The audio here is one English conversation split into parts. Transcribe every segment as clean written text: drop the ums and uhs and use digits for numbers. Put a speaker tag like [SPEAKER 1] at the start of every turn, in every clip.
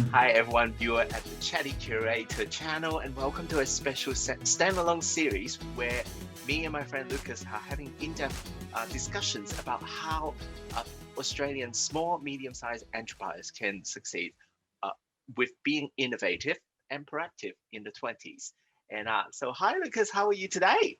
[SPEAKER 1] Hi everyone, viewer at the Chatty Curator channel, and welcome to a special standalone series where me and my friend Lucas are having in-depth discussions about how Australian small, medium-sized enterprises can succeed with being innovative and proactive in the 20s. And so, hi Lucas, how are you today?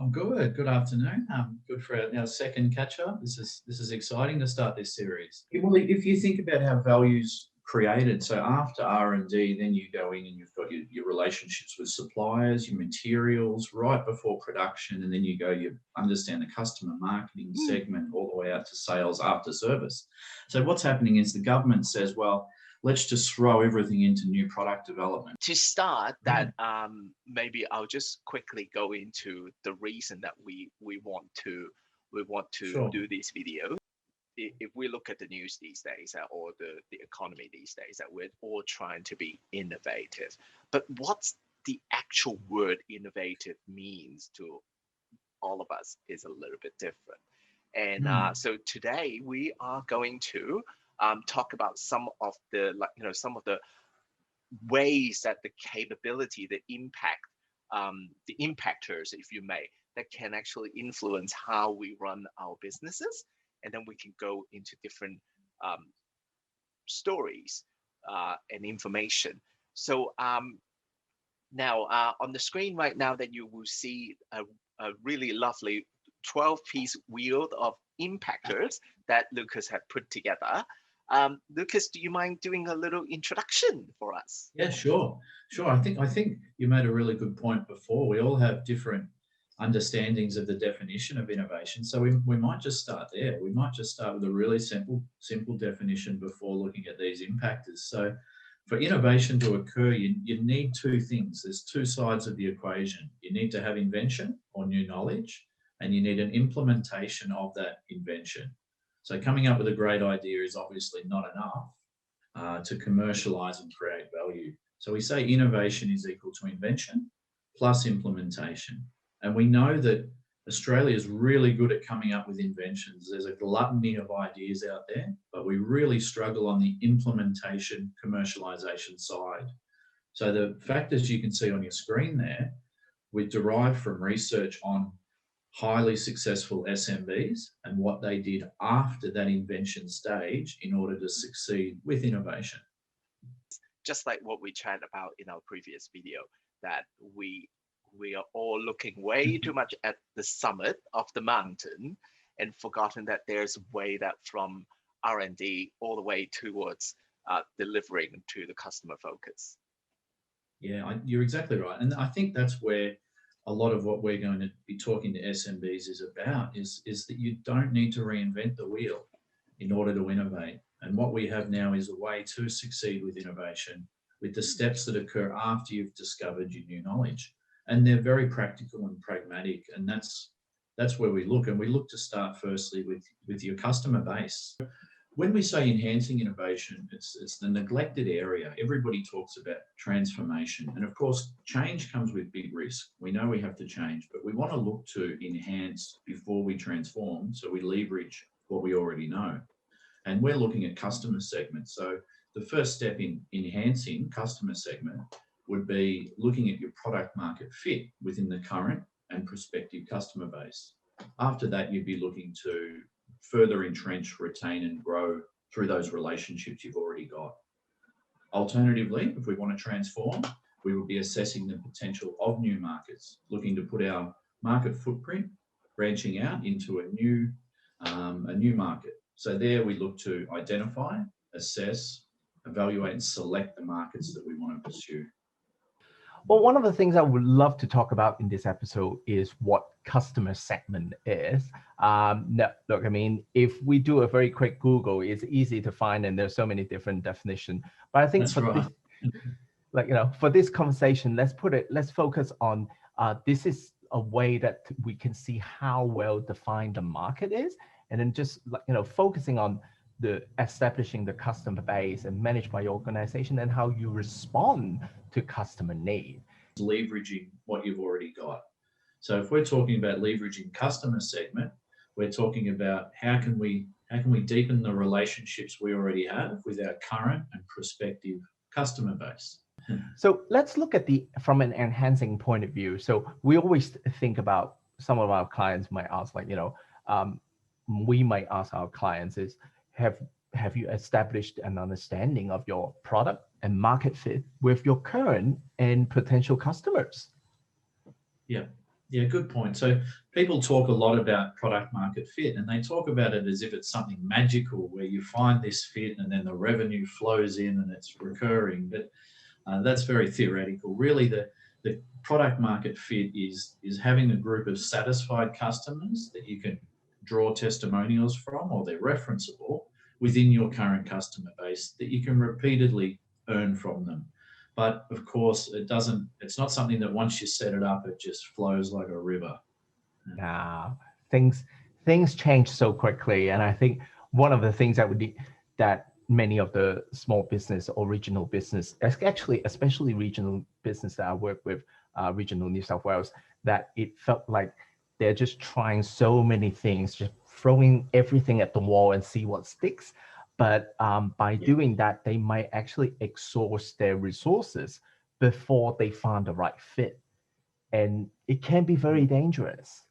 [SPEAKER 2] I'm good. Good afternoon. Good for our second catch up. This is exciting to start this series. Well, if you think about how value's created, so after R&D, then you go in and you've got your relationships with suppliers, your materials, right before production, and then you understand the customer marketing segment all the way out to sales after service. So what's happening is the government says, well, let's just throw everything into new product development.
[SPEAKER 1] To start that, maybe I'll just quickly go into the reason that we want to
[SPEAKER 2] Sure.
[SPEAKER 1] do this video. If we look at the news these days or the economy these days, that we're all trying to be innovative. But what's the actual word innovative means to all of us is a little bit different. And so today we are going to talk about some of the ways that the capability, the impact, the impactors, if you may, that can actually influence how we run our businesses. And then we can go into different stories and information. So now on the screen right now, that you will see a really lovely 12-piece wheel of impactors that Lucas had put together. Lucas, do you mind doing a little introduction for us?
[SPEAKER 2] Yeah, sure. I think you made a really good point before. We all have different understandings of the definition of innovation. So we might just start there. We might just start with a really simple definition before looking at these impactors. So for innovation to occur, you need two things. There's two sides of the equation. You need to have invention or new knowledge, and you need an implementation of that invention. So coming up with a great idea is obviously not enough to commercialize and create value. So we say innovation is equal to invention plus implementation. And we know that Australia is really good at coming up with inventions. There's a gluttony of ideas out there, but we really struggle on the implementation, commercialization side. So the factors you can see on your screen there, we derived from research on highly successful SMBs and what they did after that invention stage in order to succeed with innovation.
[SPEAKER 1] Just like what we chatted about in our previous video, that we are all looking way too much at the summit of the mountain and forgotten that there's a way that from R&D all the way towards delivering to the customer focus.
[SPEAKER 2] Yeah, you're exactly right. And I think that's where a lot of what we're going to be talking to SMBs is about, is that you don't need to reinvent the wheel in order to innovate. And what we have now is a way to succeed with innovation with the steps that occur after you've discovered your new knowledge. And they're very practical and pragmatic. And that's where we look. And we look to start firstly with your customer base. When we say enhancing innovation, it's the neglected area. Everybody talks about transformation. And of course, change comes with big risk. We know we have to change, but we want to look to enhance before we transform, so we leverage what we already know. And we're looking at customer segments. So the first step in enhancing customer segment would be looking at your product market fit within the current and prospective customer base. After that, you'd be looking to further entrench, retain, and grow through those relationships you've already got. Alternatively, if we want to transform, we will be assessing the potential of new markets, looking to put our market footprint branching out into a new market. So there we look to identify, assess, evaluate, and select the markets that we want to pursue.
[SPEAKER 3] Well, one of the things I would love to talk about in this episode is what customer segment is. No, look, I mean, if we do a very quick Google, it's easy to find, and there's so many different definitions. But I think for this conversation, let's focus on this is a way that we can see how well defined the market is, and then just focusing on the establishing the customer base and managed by your organization and how you respond to customer need.
[SPEAKER 2] Leveraging what you've already got. So if we're talking about leveraging customer segment, we're talking about how can we How can we deepen the relationships we already have with our current and prospective customer base?
[SPEAKER 3] So let's look at from an enhancing point of view. So we always think about, some of our clients might ask, like, we might ask our clients is, have you established an understanding of your product and market fit with your current and potential customers?
[SPEAKER 2] Yeah, good point. So people talk a lot about product market fit, and they talk about it as if it's something magical where you find this fit and then the revenue flows in and it's recurring. But that's very theoretical. Really, the product market fit is having a group of satisfied customers that you can draw testimonials from, or they're referenceable within your current customer base that you can repeatedly earn from them. But of course, it's not something that once you set it up, it just flows like a river.
[SPEAKER 3] Nah, things change so quickly. And I think one of the things that many of the small business or regional business, actually, especially regional business that I work with, regional New South Wales, that it felt like they're just trying so many things, just throwing everything at the wall and see what sticks. But by doing that, they might actually exhaust their resources before they find the right fit. And it can be very dangerous.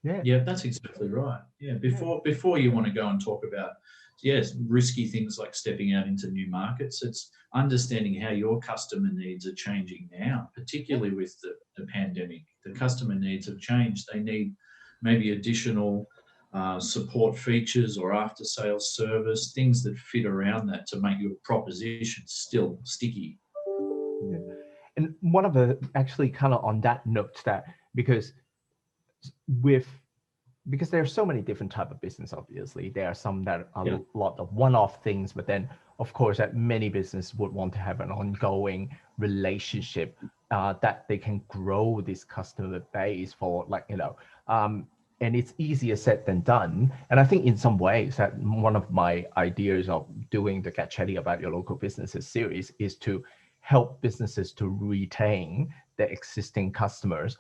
[SPEAKER 2] Yeah, that's exactly right. Yeah, before you want to go and talk about, risky things like stepping out into new markets, it's understanding how your customer needs are changing now, particularly with the pandemic. The customer needs have changed. They need maybe additional support features or after sales service, things that fit around that to make your proposition still sticky.
[SPEAKER 3] Yeah. And one of the, actually kind of on that note, that because there are so many different type of business, obviously there are some that are a lot of one-off things, but then of course that many businesses would want to have an ongoing relationship that they can grow this customer base for, and it's easier said than done. And I think in some ways that one of my ideas of doing the Get Chatty About Your Local Businesses series is to help businesses to retain their existing customers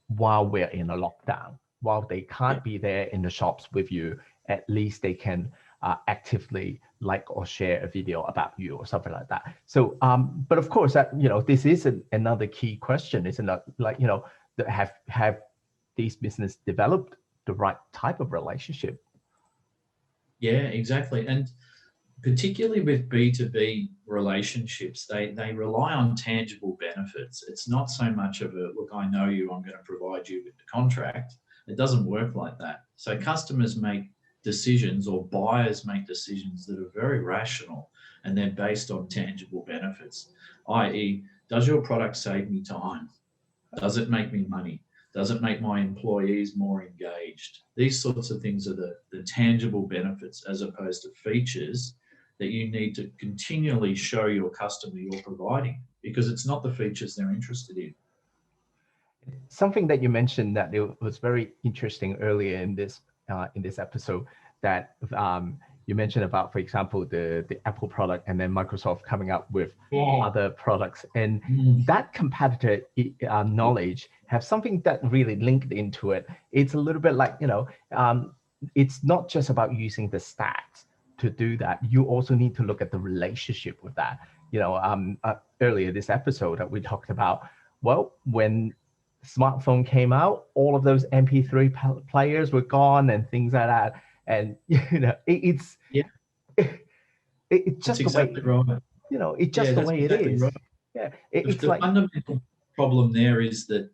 [SPEAKER 3] while we're in a lockdown. While they can't be there in the shops with you, at least they can actively like or share a video about you or something like that. So, but of course that, this is another key question, isn't it? Have these businesses developed the right type of relationship?
[SPEAKER 2] Yeah, exactly. And particularly with B2B relationships, they rely on tangible benefits. It's not so much of a, look, I know you, I'm going to provide you with the contract. It doesn't work like that. So customers make decisions, or buyers make decisions that are very rational, and they're based on tangible benefits, i.e., does your product save me time? Does it make me money? Does it make my employees more engaged? These sorts of things are the tangible benefits, as opposed to features that you need to continually show your customer you're providing, because it's not the features they're interested in.
[SPEAKER 3] Something that you mentioned that it was very interesting earlier in this episode, that you mentioned about, for example, the Apple product and then Microsoft coming up with other products, and that competitor knowledge have something that really linked into it. It's a little bit like, it's not just about using the stats to do that. You also need to look at the relationship with that. Earlier this episode that we talked about, well, when smartphone came out, all of those MP3 players were gone and things like that. And it's just
[SPEAKER 2] exactly
[SPEAKER 3] the way,
[SPEAKER 2] right.
[SPEAKER 3] It's just the way
[SPEAKER 2] exactly
[SPEAKER 3] it is.
[SPEAKER 2] Right.
[SPEAKER 3] Yeah,
[SPEAKER 2] the
[SPEAKER 3] like
[SPEAKER 2] fundamental problem there is that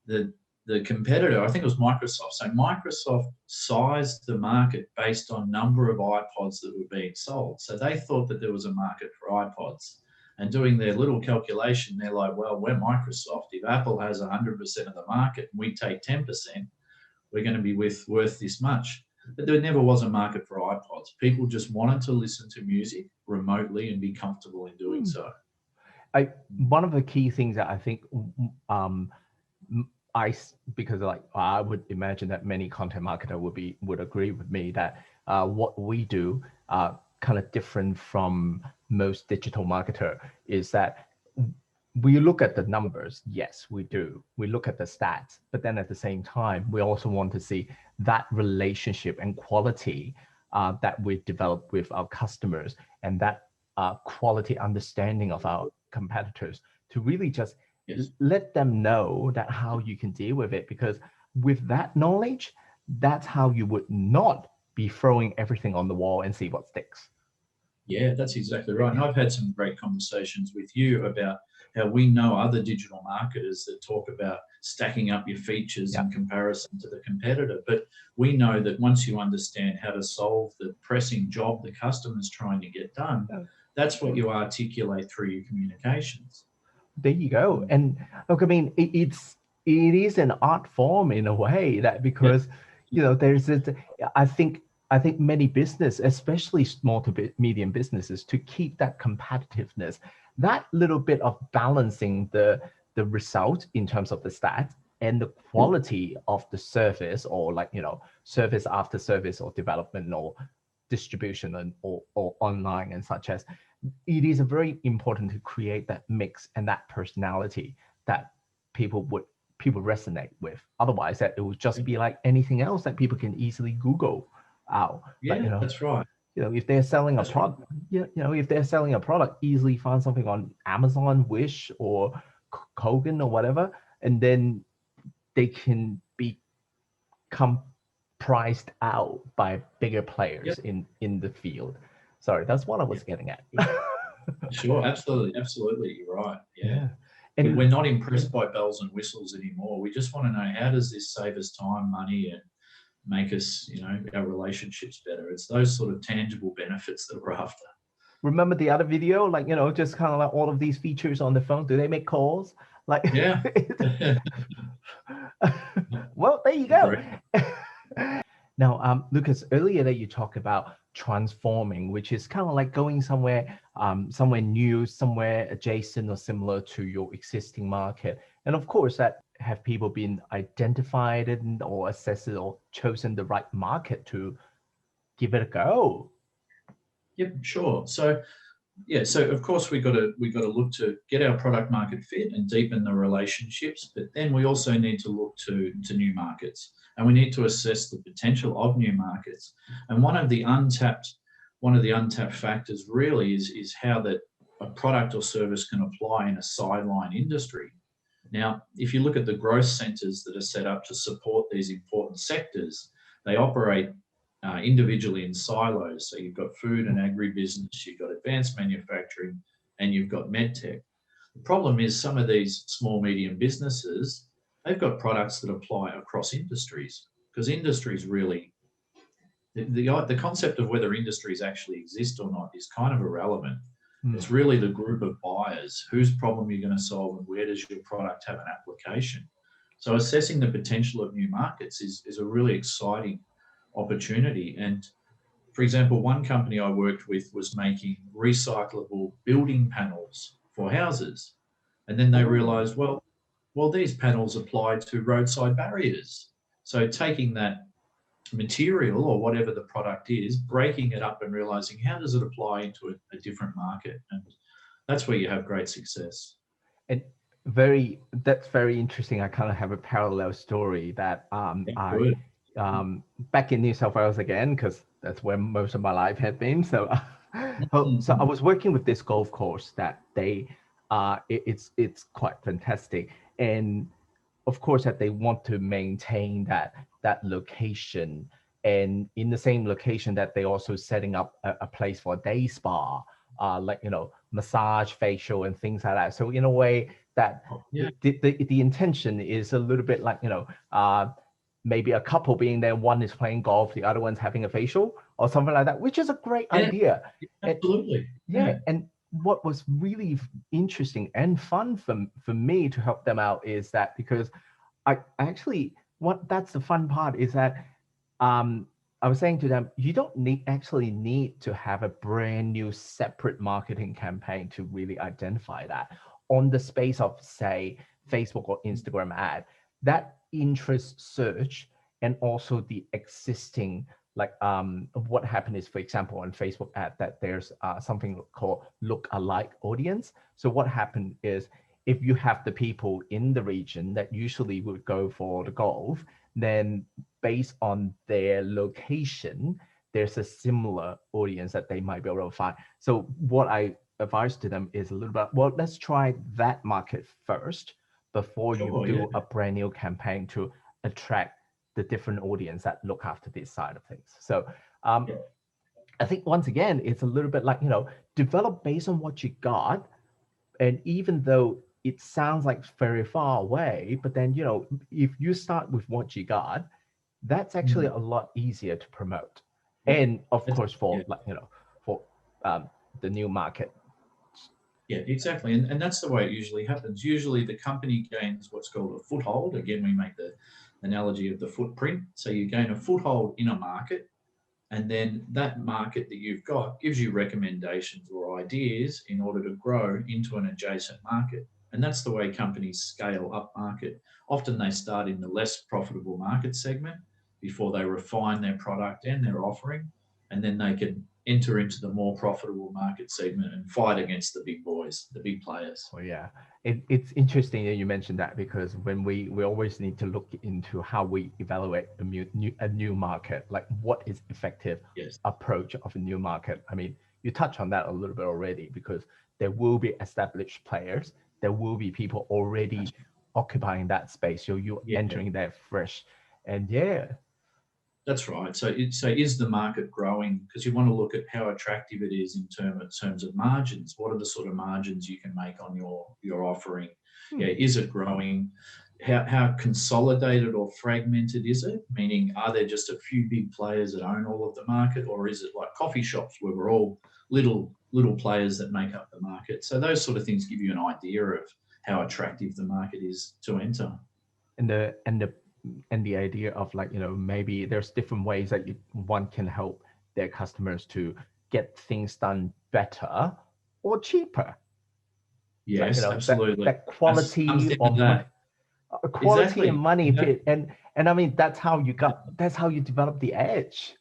[SPEAKER 2] the competitor, I think it was Microsoft. So Microsoft sized the market based on number of iPods that were being sold. So they thought that there was a market for iPods. And doing their little calculation, they're like, well, we're Microsoft. If Apple has 100% of the market and we take 10%, we're going to be worth this much. But there never was a market for iPods. People just wanted to listen to music remotely and be comfortable in doing so.
[SPEAKER 3] One of the key things that I think because I would imagine that many content marketers would agree with me that what we do kind of different from most digital marketer is that we look at the numbers. Yes, we do. We look at the stats, but then at the same time, we also want to see that relationship and quality that we develop with our customers, and that quality understanding of our competitors, to really just let them know that how you can deal with it. Because with that knowledge, that's how you would not be throwing everything on the wall and see what sticks.
[SPEAKER 2] Yeah, that's exactly right. And I've had some great conversations with you about how we know other digital marketers that talk about stacking up your features in comparison to the competitor. But we know that once you understand how to solve the pressing job the customer's trying to get done, that's what you articulate through your communications.
[SPEAKER 3] There you go. And look, I mean, it is an art form in a way, that because you know, there's I think many business, especially small to medium businesses, to keep that competitiveness, that little bit of balancing the result in terms of the stats and the quality of the service, or like, you know, service after service, or development, or distribution, or online, and such as, it is very important to create that mix and that personality that people resonate with. Otherwise, that it will just be like anything else that people can easily Google out.
[SPEAKER 2] Yeah,
[SPEAKER 3] but, you know,
[SPEAKER 2] that's right.
[SPEAKER 3] You know, if they're selling a product, you know, if they're selling a product, easily find something on Amazon, Wish, or Kogan, or whatever, and then they can become priced out by bigger players in the field. Sorry, that's what I was getting at.
[SPEAKER 2] Sure, absolutely, you're right. Yeah.
[SPEAKER 3] And
[SPEAKER 2] we're not impressed by bells and whistles anymore. We just want to know, how does this save us time, money, and make us, you know, our relationships better? It's those sort of tangible benefits that we're after.
[SPEAKER 3] Remember the other video, like, you know, just kind of like all of these features on the phone. Do they make calls? Like,
[SPEAKER 2] yeah.
[SPEAKER 3] Well, there you go. Now, Lucas, earlier that you talked about transforming, which is kind of like going somewhere new, somewhere adjacent or similar to your existing market. And of course, that have people been identified or assessed or chosen the right market to give it a go?
[SPEAKER 2] Yep, sure. So of course we got to look to get our product market fit and deepen the relationships, but then we also need to look to new markets, and we need to assess the potential of new markets. And one of the untapped factors really is how that a product or service can apply in a sideline industry. Now, if you look at the growth centers that are set up to support these important sectors, they operate individually in silos. So you've got food and agribusiness, you've got advanced manufacturing, and you've got medtech. The problem is some of these small, medium businesses, they've got products that apply across industries, because industries really, the concept of whether industries actually exist or not is kind of irrelevant. It's really the group of buyers, whose problem you're going to solve and where does your product have an application. So assessing the potential of new markets is a really exciting opportunity. And for example, one company I worked with was making recyclable building panels for houses. And then they realized, well, these panels apply to roadside barriers. So taking that material or whatever the product is, breaking it up and realizing, how does it apply into a different market? And that's where you have great success.
[SPEAKER 3] And that's very interesting. I kind of have a parallel story that back in New South Wales again, because that's where most of my life had been. So I was working with this golf course that it's quite fantastic. And of course that they want to maintain that location, and in the same location that they also setting up a place for a day spa, like, you know, massage, facial, and things like that. So in a way that the intention is a little bit like, you know, maybe a couple being there, one is playing golf, the other one's having a facial or something like that, which is a great idea.
[SPEAKER 2] Absolutely.
[SPEAKER 3] And what was really interesting and fun for me to help them out is that, because I actually, that's the fun part, is that I was saying to them, you don't actually need to have a brand new separate marketing campaign to really identify that. On the space of, say, Facebook or Instagram ad, that interest search, and also the existing, like what happened is, for example, on Facebook ad, that there's something called look-alike audience. So what happened is, if you have the people in the region that usually would go for the golf, then based on their location, there's a similar audience that they might be able to find. So what I advise to them is a little bit, well, let's try that market first before you do a brand new campaign to attract the different audience that look after this side of things. So I think once again, it's a little bit like, develop based on what you got. And even though it sounds like very far away, but then, if you start with what you got, that's actually a lot easier to promote. And of course, for the new market.
[SPEAKER 2] Yeah, exactly. And that's the way it usually happens. Usually the company gains what's called a foothold. Again, we make the analogy of the footprint. So you gain a foothold in a market, and then that market that you've got gives you recommendations or ideas in order to grow into an adjacent market. And that's the way companies scale up market. Often they start in the less profitable market segment before they refine their product and their offering, and then they can enter into the more profitable market segment and fight against the big boys, the big players.
[SPEAKER 3] Well, yeah, it's interesting that you mentioned that, because when we always need to look into how we evaluate a new market, like what is effective approach of a new market. I mean, you touched on that a little bit already, because there will be established players, there will be people already occupying that space, so you're entering there fresh, and
[SPEAKER 2] That's right. So is the market growing? Because you want to look at how attractive it is in terms of margins. What are the sort of margins you can make on your offering? Is it growing? How consolidated or fragmented is it? Meaning, are there just a few big players that own all of the market, or is it like coffee shops where we're all little players that make up the market? So those sort of things give you an idea of how attractive the market is to enter.
[SPEAKER 3] And the idea of maybe there's different ways that one can help their customers to get things done better or cheaper.
[SPEAKER 2] Yes, absolutely.
[SPEAKER 3] That quality or money, quality and money fit. And I mean, that's how you develop the edge.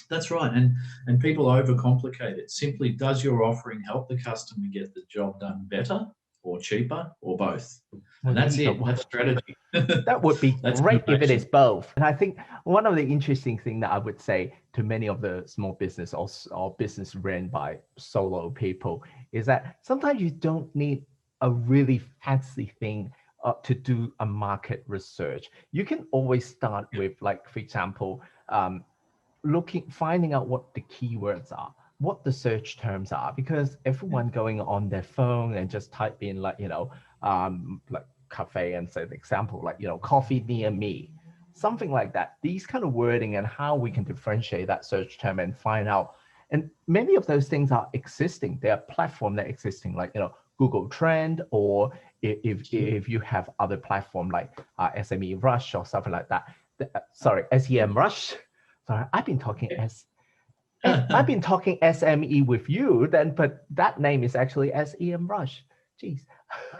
[SPEAKER 2] That's right. And people overcomplicate it. Simply, does your offering help the customer get the job done better or cheaper or both? And that's it. That's strategy.
[SPEAKER 3] That would be great if it is both. And I think one of the interesting things that I would say to many of the small business or business ran by solo people is that sometimes you don't need a really fancy thing to do a market research. You can always start with, like, for example, finding out what the keywords are, what the search terms are, because everyone going on their phone and just type in like cafe and say the example, like, coffee near me, something like that. These kind of wording and how we can differentiate that search term and find out. And many of those things are existing. They are platform that are existing, like, Google Trend, or if you have other platform like SME Rush or something like that. SEM Rush. Sorry, I've been talking SME with you then, but that name is actually SEM Rush. Jeez.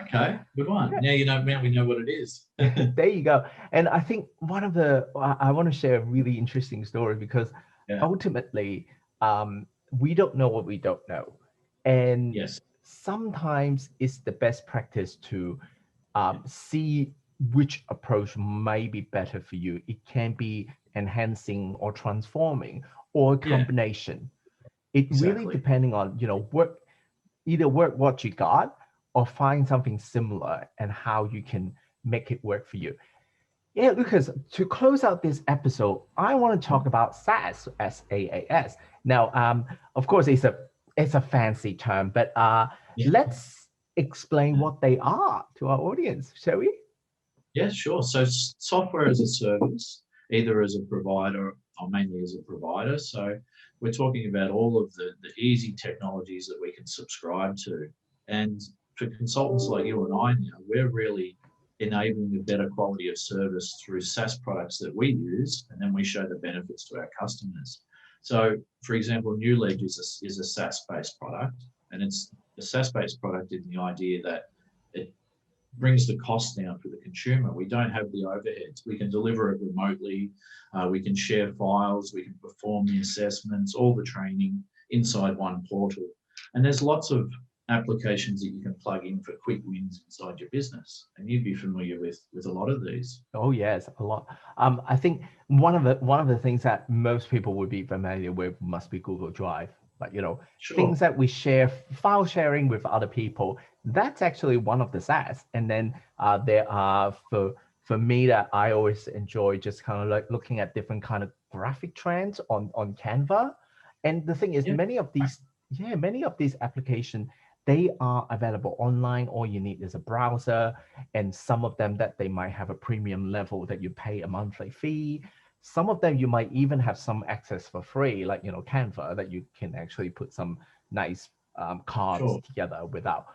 [SPEAKER 2] Okay, good one. Now we know what it is.
[SPEAKER 3] There you go. And I think I want to share a really interesting story, because ultimately, we don't know what we don't know. And sometimes it's the best practice to see which approach might be better for you. It can be enhancing or transforming, or a combination. It really depending on, work what you got, or find something similar and how you can make it work for you. Yeah, Lucas, to close out this episode, I want to talk about SaaS, SaaS. Now, of course, it's a fancy term, but let's explain what they are to our audience, shall we?
[SPEAKER 2] Yeah, sure. So software as a service, either as a provider or mainly as a provider. So we're talking about all of the easy technologies that we can subscribe to. And for consultants like you and I now, we're really enabling a better quality of service through SaaS products that we use, and then we show the benefits to our customers. So, for example, Newledge is a SaaS-based product, and it's a SaaS-based product in the idea that it brings the cost down for the consumer. We don't have the overheads. We can deliver it remotely. We can share files. We can perform the assessments, all the training inside one portal. And there's lots of applications that you can plug in for quick wins inside your business. And you'd be familiar with a lot of these.
[SPEAKER 3] Oh yes, a lot. I think one of the things that most people would be familiar with must be Google Drive. Like,
[SPEAKER 2] Sure.
[SPEAKER 3] things that we share, file sharing with other people. That's actually one of the SaaS. And then there are for me that I always enjoy just kind of like looking at different kind of graphic trends on Canva. And the thing is, many of these applications, they are available online. All you need is a browser, and some of them that they might have a premium level that you pay a monthly fee. Some of them you might even have some access for free, like Canva, that you can actually put some nice cards together without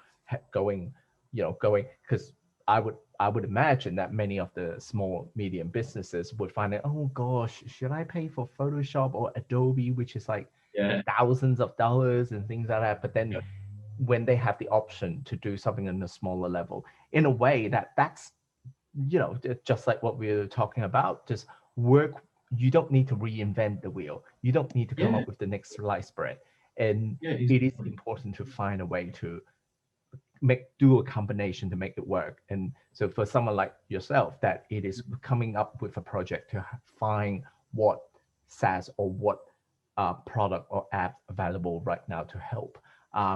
[SPEAKER 3] going, because I would imagine that many of the small medium businesses would find it, oh gosh, should I pay for Photoshop or Adobe, which is like thousands of dollars and things like that. But then when they have the option to do something on a smaller level, in a way that's just like what we were talking about, just work. You don't need to reinvent the wheel. You don't need to come up with the next sliced bread. And it is important to find a way to do a combination to make it work. And so for someone like yourself, that it is coming up with a project to find what SaaS or what product or app available right now to help.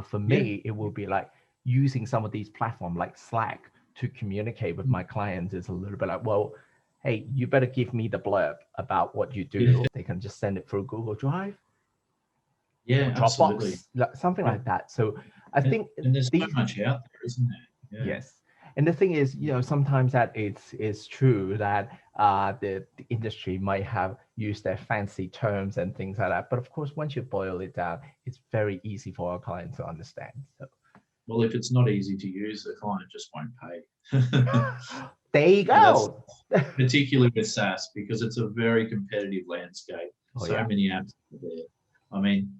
[SPEAKER 3] For me, it will be like using some of these platforms like Slack to communicate with my clients is a little bit like, well, hey, you better give me the blurb about what you do. They can just send it through Google Drive, Dropbox, something like that. So I think
[SPEAKER 2] there's so much out there, isn't there?
[SPEAKER 3] Yes. And the thing is, sometimes that it's true that the industry might have used their fancy terms and things like that. But of course, once you boil it down, it's very easy for our clients to understand. So.
[SPEAKER 2] Well, if it's not easy to use, the client just won't pay.
[SPEAKER 3] There you go.
[SPEAKER 2] Particularly with SaaS, because it's a very competitive landscape. Many apps are there. I mean,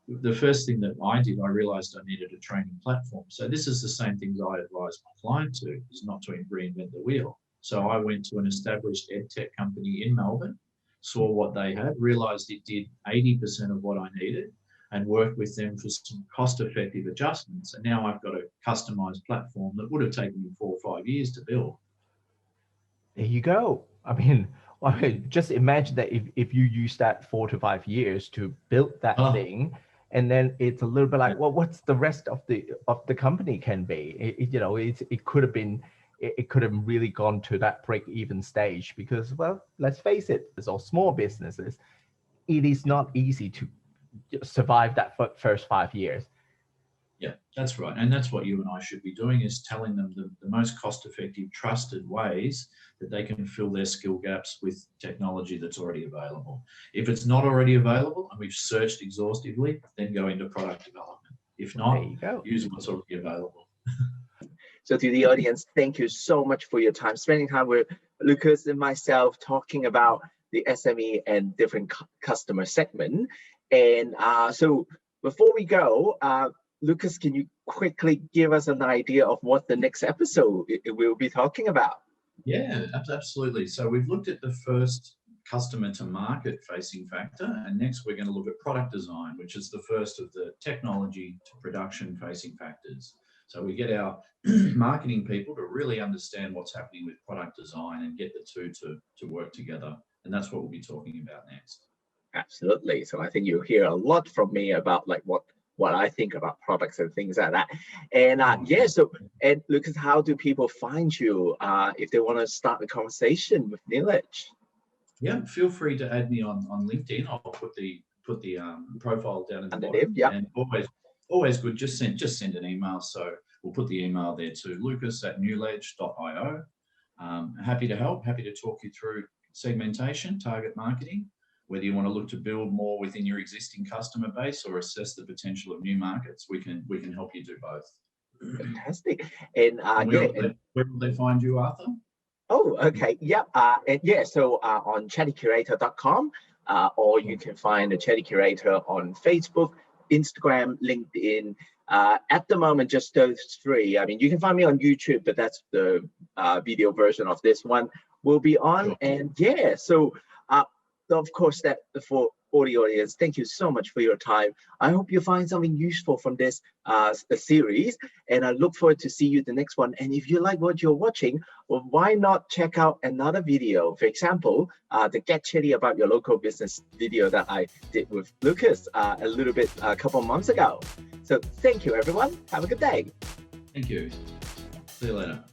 [SPEAKER 2] the first thing that I did, I realized I needed a training platform. So this is the same things I advise my client to, is not to reinvent the wheel. So I went to an established ed tech company in Melbourne, saw what they had, realized it did 80% of what I needed, and worked with them for some cost-effective adjustments. And now I've got a customized platform that would have taken me 4 or 5 years to build.
[SPEAKER 3] There you go. I mean, just imagine that if you use that 4 to 5 years to build that thing, and then it's a little bit like, well, what's the rest of the company can be? It could have been, it could have really gone to that break-even stage because, well, let's face it, as all small businesses, it is not easy to survive that first 5 years.
[SPEAKER 2] Yeah, that's right. And that's what you and I should be doing, is telling them the most cost-effective, trusted ways that they can fill their skill gaps with technology that's already available. If it's not already available and we've searched exhaustively, then go into product development. If not, use what's already available.
[SPEAKER 1] So to the audience, thank you so much for your time, spending time with Lucas and myself talking about the SME and different customer segment. And so before we go, Lucas, can you quickly give us an idea of what the next episode we'll be talking about?
[SPEAKER 2] Yeah, absolutely. So we've looked at the first customer to market facing factor, and next we're going to look at product design, which is the first of the technology to production facing factors. So we get our marketing people to really understand what's happening with product design and get the two to work together. And that's what we'll be talking about next.
[SPEAKER 1] Absolutely. So I think you'll hear a lot from me about like what I think about products and things like that. And and Lucas, how do people find you if they want to start a conversation with Newledge?
[SPEAKER 2] Yeah, feel free to add me on LinkedIn. I'll put the profile down in the bottom.
[SPEAKER 1] Yeah.
[SPEAKER 2] And always good. Just send an email. So we'll put the email there to lucas@newledge.io. Happy to help. Happy to talk you through segmentation, target marketing, whether you want to look to build more within your existing customer base or assess the potential of new markets. We can help you do both.
[SPEAKER 1] Fantastic. And
[SPEAKER 2] where will they find you, Arthur?
[SPEAKER 1] Oh, okay. Yeah. So on chattycurator.com, or you can find the Chatty Curator on Facebook, Instagram, LinkedIn. At the moment, just those three. I mean, you can find me on YouTube, but that's the video version of this one will be on. Sure. And so of course, that for audio audience, thank you so much for your time. I hope you find something useful from this series, and I look forward to see you the next one. And if you like what you're watching, well, why not check out another video? For example, the Get Chatty About Your Local Business video that I did with Lucas a couple months ago. So thank you, everyone. Have a good day.
[SPEAKER 2] Thank you. See you later.